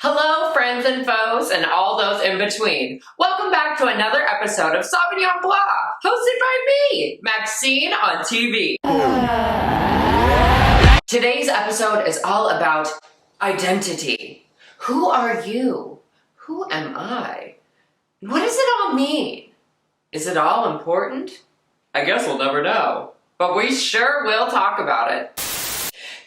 Hello, friends and foes, and all those in between. Welcome back to another episode of Sauvignon Blah, hosted by me, Maxine on TV. Today's episode is all about identity. Who are you? Who am I? What does it all mean? Is it all important? I guess we'll never know, but we sure will talk about it.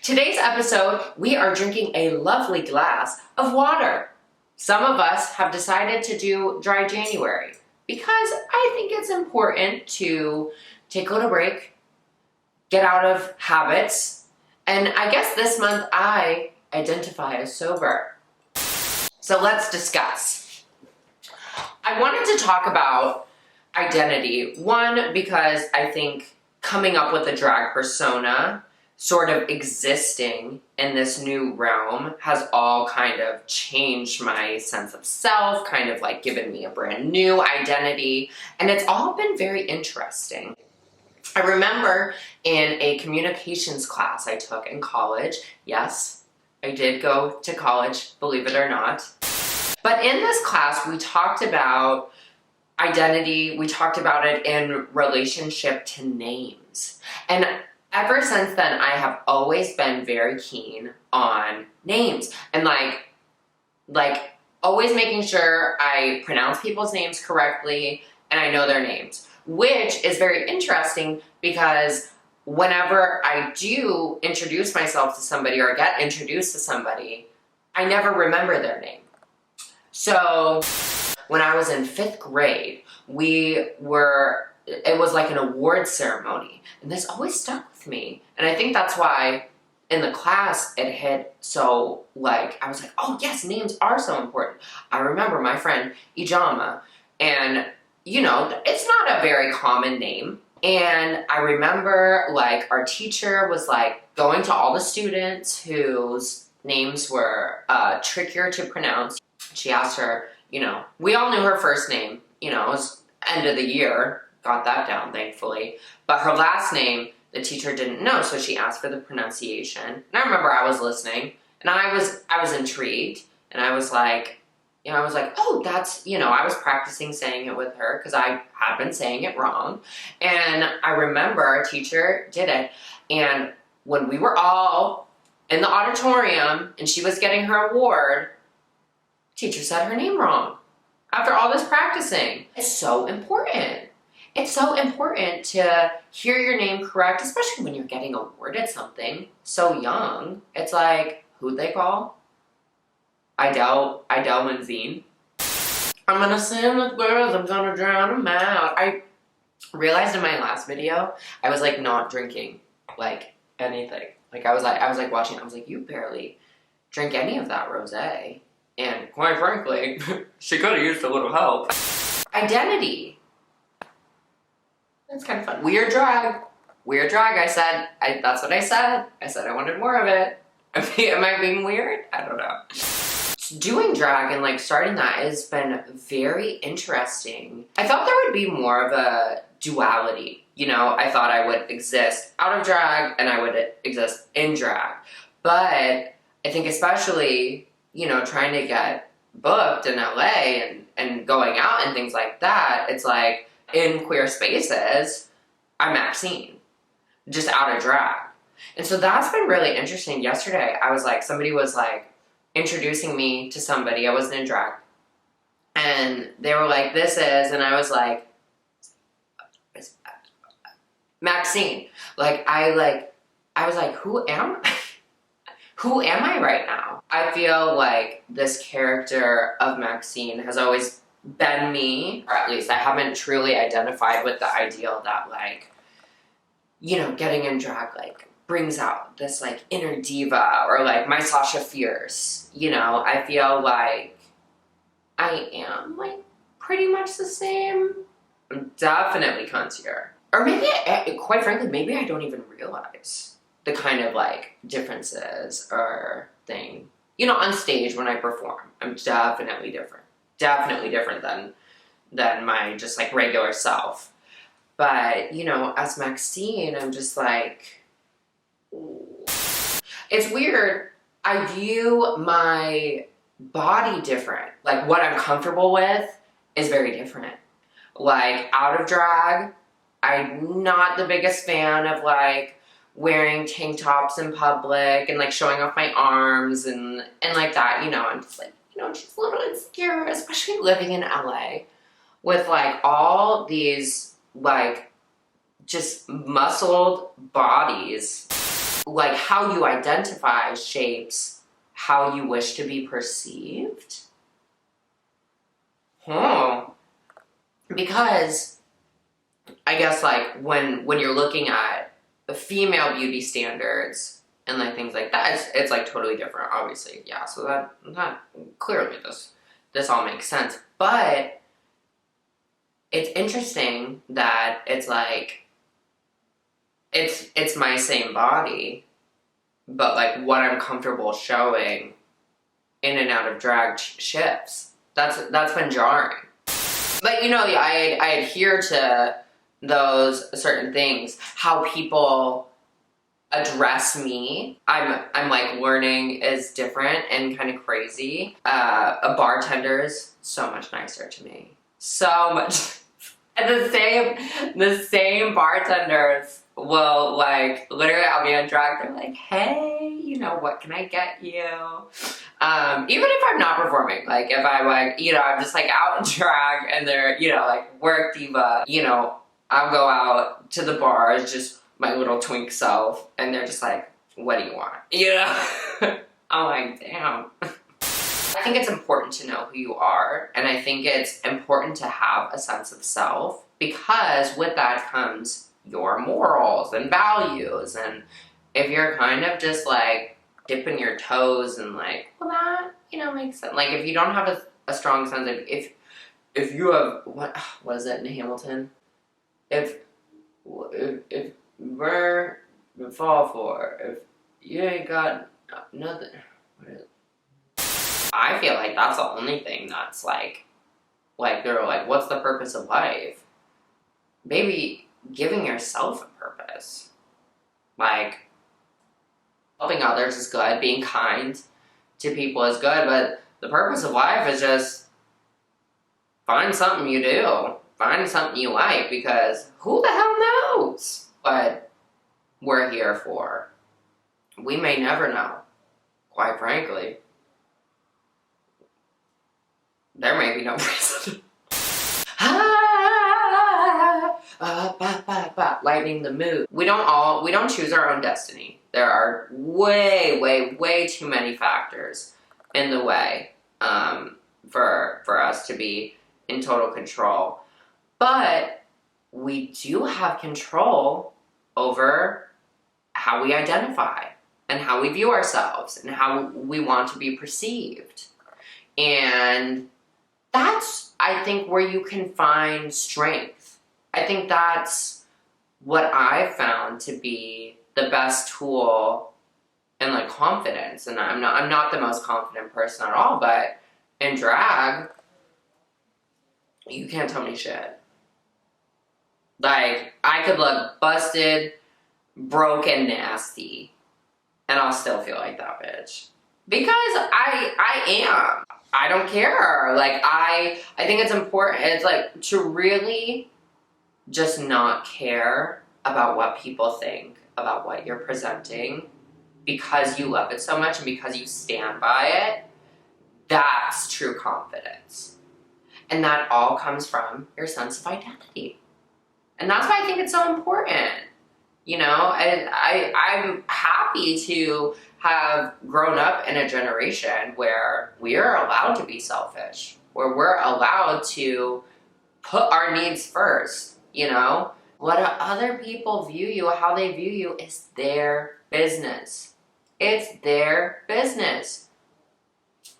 Today's episode, we are drinking a lovely glass of water. Some of us have decided to do dry January because I think it's important to take a little break, get out of habits, and I guess this month I identify as sober. So let's discuss. I wanted to talk about identity. One, because I think coming up with a drag persona, sort of existing in this new realm, has all kind of changed my sense of self, kind of like given me a brand new identity, and it's all been very interesting. I remember in a communications class I took in college, yes, I did go to college, believe it or not, but in this class we talked about identity, we talked about it in relationship to names, and ever since then, I have always been very keen on names and like always making sure I pronounce people's names correctly and I know their names, which is very interesting because whenever I do introduce myself to somebody or get introduced to somebody, I never remember their name. So when I was in 5th grade, it was like an award ceremony, and this always stuck with me. And I think that's why in the class it hit so, I was like, oh yes, names are so important. I remember my friend Ijama, and it's not a very common name. And I remember our teacher was going to all the students whose names were trickier to pronounce. She asked her, we all knew her first name, it was end of the year. Got that down, thankfully. But her last name, the teacher didn't know, so she asked for the pronunciation. And I remember I was listening, and I was intrigued, and I was like, oh, that's, I was practicing saying it with her, because I had been saying it wrong. And I remember our teacher did it, and when we were all in the auditorium, and she was getting her award, teacher said her name wrong. After all this practicing, it's so important. It's so important to hear your name correct, especially when you're getting awarded something so young. It's like, who'd they call? Idel Manzine. I'm gonna swim with words, I'm gonna drown them out. I realized in my last video, I was not drinking anything. I was watching, I was like, you barely drink any of that rosé. And quite frankly, she could have used a little help. Identity. That's kind of fun. Weird drag, I said. That's what I said. I said I wanted more of it. Am I being weird? I don't know. Doing drag and starting that has been very interesting. I thought there would be more of a duality. I thought I would exist out of drag and I would exist in drag. But I think especially, trying to get booked in LA and going out and things like that, it's in queer spaces, I'm Maxine, just out of drag. And so that's been really interesting. Yesterday, I was somebody was introducing me to somebody, I wasn't in drag, and they were like, this is, and I was like, Maxine. I was like, who am I? Who am I right now? I feel like this character of Maxine has always been me, or at least I haven't truly identified with the ideal that getting in drag brings out this inner diva, or my Sasha Fierce. I feel like I am pretty much the same. I'm definitely cuntier. Or maybe, quite frankly, maybe I don't even realize the kind of differences or thing. On stage when I perform, I'm definitely different. Definitely different than my just regular self. But, as Maxine, I'm just ooh. It's weird. I view my body different. Like, what I'm comfortable with is very different. Like, out of drag, I'm not the biggest fan of, like, wearing tank tops in public and, like, showing off my arms and like that, you know. I'm just like, you know, just a little insecure, especially living in LA with, like, all these, like, just muscled bodies. Like, how you identify shapes how you wish to be perceived. Because I guess, like, when you're looking at the female beauty standards and, like, things like that, it's like totally different, obviously. Yeah, so that clearly this all makes sense. But it's interesting that it's like it's my same body, but, like, what I'm comfortable showing in and out of drag shifts. That's been jarring. But, you know, I adhere to those certain things. How people address me, I'm like, learning is different and kind of crazy. A bartender's so much nicer to me. So much. And the same bartenders will, like, literally, I'll be in drag, they're like, hey, you know, what can I get you? Even if I'm not performing, like, if I'm, like, you know, I'm just, like, out in drag and they're, you know, like, work diva, you know, I'll go out to the bars, just my little twink self, and they're just like, what do you want? You know? I'm like, damn. I think it's important to know who you are, and I think it's important to have a sense of self, because with that comes your morals and values. And if you're kind of just, like, dipping your toes and, like, well, that, you know, makes sense. Like, if you don't have a strong sense of, if you have, what is it in Hamilton? If we're to fall for, if you ain't got nothing, what is it? I feel like that's the only thing that's, like, they're like, what's the purpose of life? Maybe giving yourself a purpose. Like, helping others is good, being kind to people is good, but the purpose of life is just find something you do. Find something you like, because who the hell knows what we're here for? We may never know, quite frankly. There may be no reason. Lighting the mood. We don't choose our own destiny. There are way too many factors in the way for us to be in total control. But we do have control over how we identify and how we view ourselves and how we want to be perceived. And that's, I think, where you can find strength. I think that's what I've found to be the best tool in, like, confidence. And I'm not the most confident person at all, but in drag, you can't tell me shit. Like, I could look busted, broken, nasty, and I'll still feel like that bitch. Because I am. I don't care. Like, I think it's important. It's, like, to really just not care about what people think about what you're presenting, because you love it so much and because you stand by it. That's true confidence. And that all comes from your sense of identity. And that's why I think it's so important. You know, I'm happy to have grown up in a generation where we are allowed to be selfish, where we're allowed to put our needs first, you know? What other people view you, how they view you, is their business. It's their business.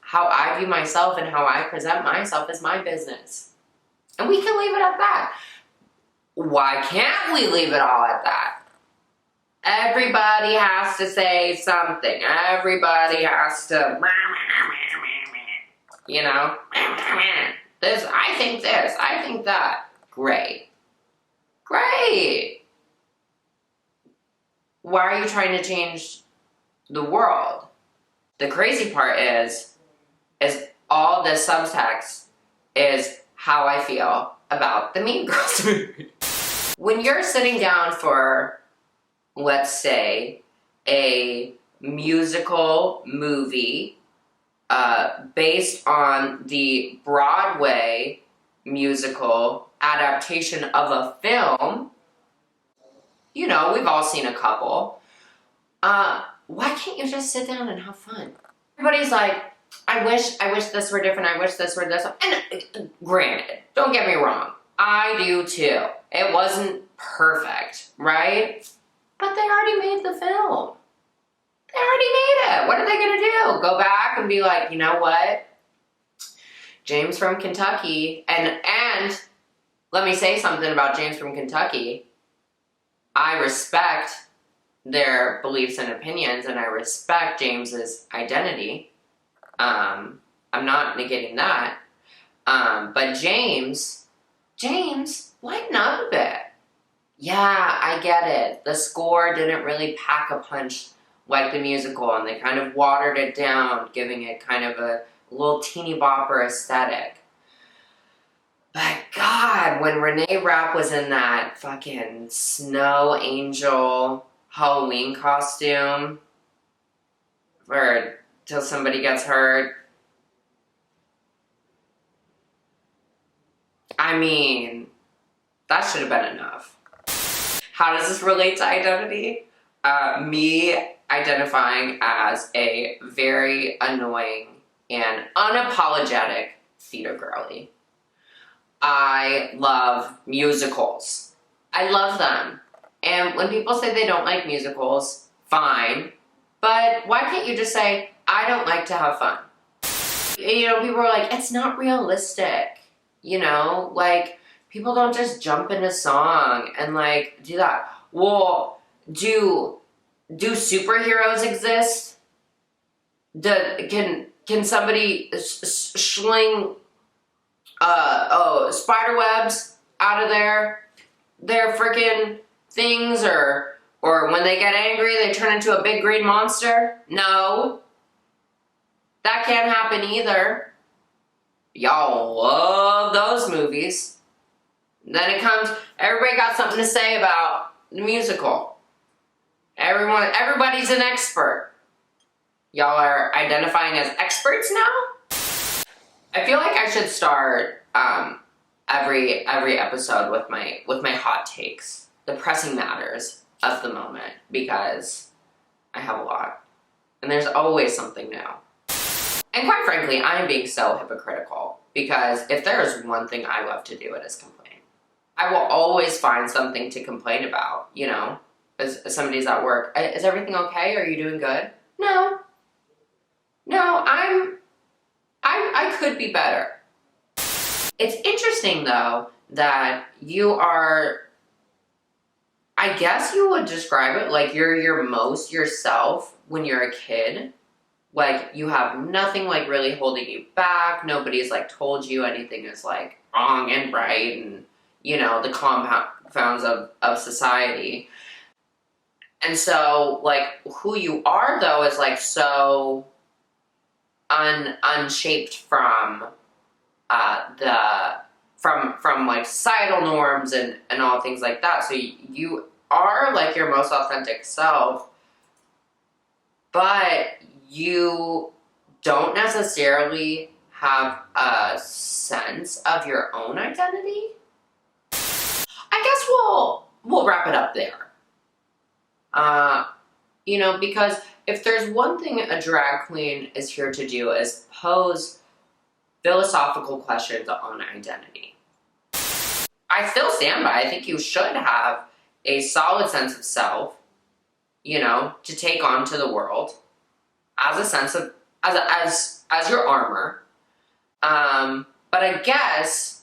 How I view myself and how I present myself is my business. And we can leave it at that. Why can't we leave it all at that? Everybody has to say something. Everybody has to, you know, this, I think this, I think that. Great. Great. Why are you trying to change the world? The crazy part is, is all this subtext is how I feel about the Mean Girls movie. When you're sitting down for, let's say, a musical movie based on the Broadway musical adaptation of a film, you know, we've all seen a couple. Why can't you just sit down and have fun? Everybody's like, I wish this were different, I wish this were this. And granted, don't get me wrong, I do too. It wasn't perfect, right? But they already made the film. They already made it. What are they gonna do? Go back and be like, you know what? James from Kentucky, and let me say something about James from Kentucky. I respect their beliefs and opinions, and I respect James's identity. I'm not negating that. But James, lighten up a bit. Yeah, I get it. The score didn't really pack a punch like the musical, and they kind of watered it down, giving it kind of a little teeny bopper aesthetic. But God, when Renee Rapp was in that fucking snow angel Halloween costume, or till somebody gets hurt, I mean, that should have been enough. How does this relate to identity? Me identifying as a very annoying and unapologetic theater girly. I love musicals. I love them. And when people say they don't like musicals, fine. But why can't you just say, I don't like to have fun? You know, people are like, it's not realistic. You know, like, people don't just jump into song and, like, do that. Well, do superheroes exist? Can somebody sling spider webs out of their freaking things, or when they get angry they turn into a big green monster? No. That can't happen either. Y'all love those movies. Then it comes, everybody got something to say about the musical. Everybody's an expert. Y'all are identifying as experts now? I feel like I should start every episode with my hot takes, the pressing matters of the moment, because I have a lot. And there's always something new. And quite frankly, I am being so hypocritical, because if there is one thing I love to do, it is complain. I will always find something to complain about, you know? As somebody's at work, is everything okay? Are you doing good? No, I could be better. It's interesting, though, that you are, I guess you would describe it like you're your most yourself when you're a kid. Like, you have nothing, like, really holding you back. Nobody's, like, told you anything is, like, wrong and right and, you know, the confounds of society. And so, like, who you are, though, is, like, so unshaped from from like societal norms and all things like that. So you are like your most authentic self, but you don't necessarily have a sense of your own identity. I guess we'll wrap it up there. You know, because if there's one thing a drag queen is here to do is pose philosophical questions on identity. I still stand by, I think you should have a solid sense of self, you know, to take on to the world as a sense of, as your armor. But I guess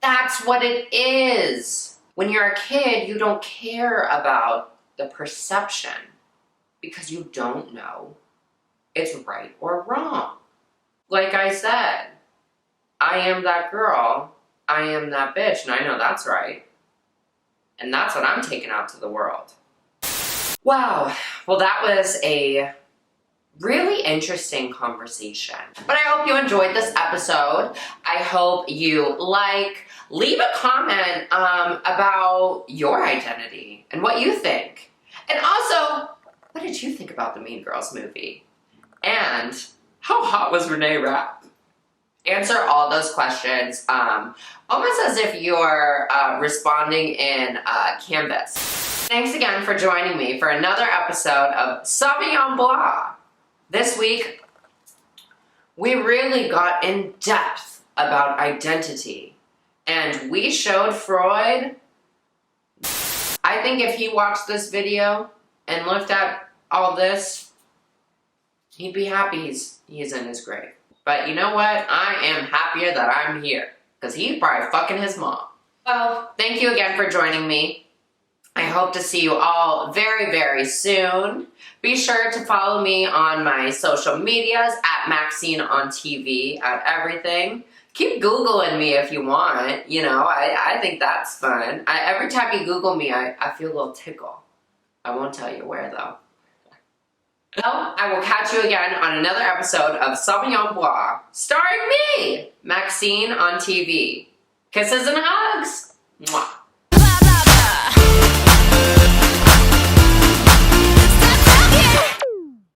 that's what it is. When you're a kid, you don't care about the perception because you don't know it's right or wrong. Like I said, I am that girl, I am that bitch, and I know that's right. And that's what I'm taking out to the world. Wow. Well, that was a really interesting conversation. But I hope you enjoyed this episode. I hope you leave a comment about your identity and what you think. And also, what did you think about the Mean Girls movie? And how hot was Renee Rapp? Answer all those questions almost as if you're responding in Canvas. Thanks again for joining me for another episode of Sauvignon Blah. This week, we really got in depth about identity, and we showed Freud. I think if he watched this video and looked at all this, he'd be happy he's in his grave. But you know what? I am happier that I'm here, because he's probably fucking his mom. Well, thank you again for joining me. I hope to see you all very, very soon. Be sure to follow me on my social medias at Maxine on TV, at everything. Keep Googling me if you want. You know, I think that's fun. Every time you Google me, I feel a little tickle. I won't tell you where, though. Well, I will catch you again on another episode of Sauvignon Blah, starring me, Maxine on TV. Kisses and hugs!